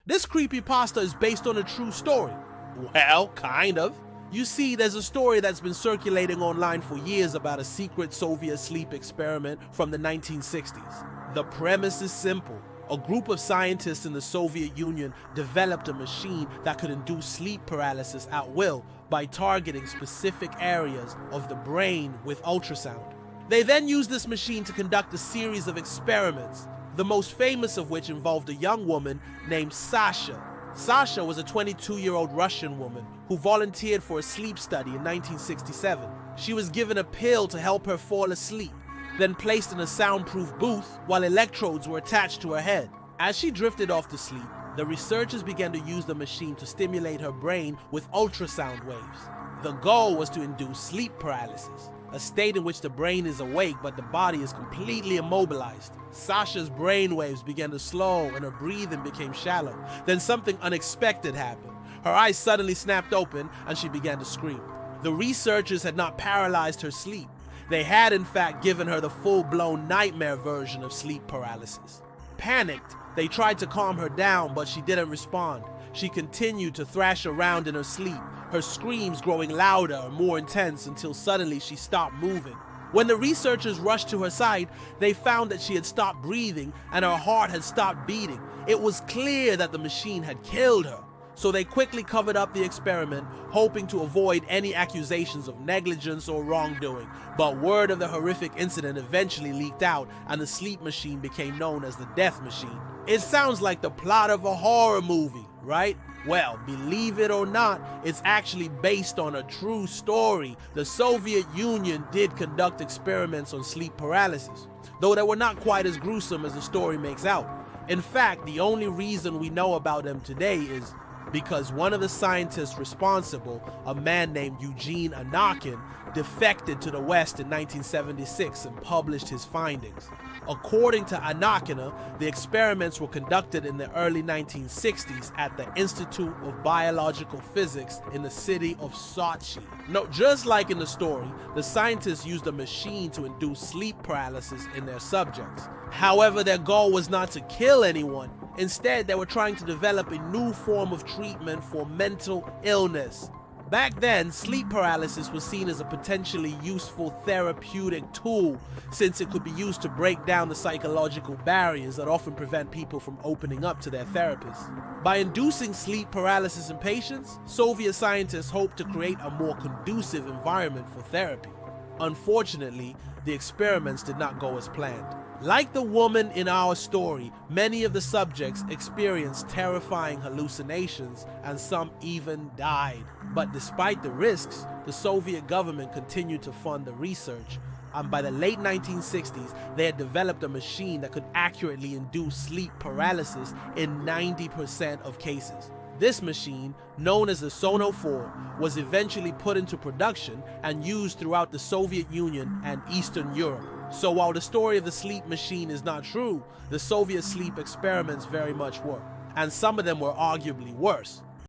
This creepypasta is based on a true story. Well, kind of. You see, there's a story that's been circulating online for years about a secret Soviet sleep experiment from the 1960s. The premise is simple. A group of scientists in the Soviet Union developed a machine that could induce sleep paralysis at will by targeting specific areas of the brain with ultrasound. They then used this machine to conduct a series of experiments, the most famous of which involved a young woman named Sasha. Sasha was a 22-year-old Russian woman who volunteered for a sleep study in 1967. She was given a pill to help her fall asleep, then placed in a soundproof booth while electrodes were attached to her head. As she drifted off to sleep, the researchers began to use the machine to stimulate her brain with ultrasound waves. The goal was to induce sleep paralysis, a state in which the brain is awake but the body is completely immobilized. Sasha's brain waves began to slow and her breathing became shallow. Then something unexpected happened. Her eyes suddenly snapped open and she began to scream. The researchers had not paralyzed her sleep. They had in fact given her the full-blown nightmare version of sleep paralysis. Panicked, they tried to calm her down, but she didn't respond. She continued to thrash around in her sleep, her screams growing louder and more intense until suddenly she stopped moving. When the researchers rushed to her side, they found that she had stopped breathing and her heart had stopped beating. It was clear that the machine had killed her. So they quickly covered up the experiment, hoping to avoid any accusations of negligence or wrongdoing. But word of the horrific incident eventually leaked out, and the sleep machine became known as the death machine. It sounds like the plot of a horror movie, right? Well, believe it or not, it's actually based on a true story. The Soviet Union did conduct experiments on sleep paralysis, though they were not quite as gruesome as the story makes out. In fact, the only reason we know about them today is because one of the scientists responsible, a man named Eugene Anakin, defected to the West in 1976 and published his findings. According to Anakin, the experiments were conducted in the early 1960s at the Institute of Biological Physics in the city of Sochi. Now, just like in the story, the scientists used a machine to induce sleep paralysis in their subjects. However, their goal was not to kill anyone. Instead, they were trying to develop a new form of treatment for mental illness. Back then, sleep paralysis was seen as a potentially useful therapeutic tool, since it could be used to break down the psychological barriers that often prevent people from opening up to their therapists. By inducing sleep paralysis in patients, Soviet scientists hoped to create a more conducive environment for therapy. Unfortunately, the experiments did not go as planned. Like the woman in our story, many of the subjects experienced terrifying hallucinations and some even died. But despite the risks, the Soviet government continued to fund the research, and by the late 1960s, they had developed a machine that could accurately induce sleep paralysis in 90% of cases. This machine, known as the Sono 4, was eventually put into production and used throughout the Soviet Union and Eastern Europe. So while the story of the sleep machine is not true, the Soviet sleep experiments very much were, and some of them were arguably worse.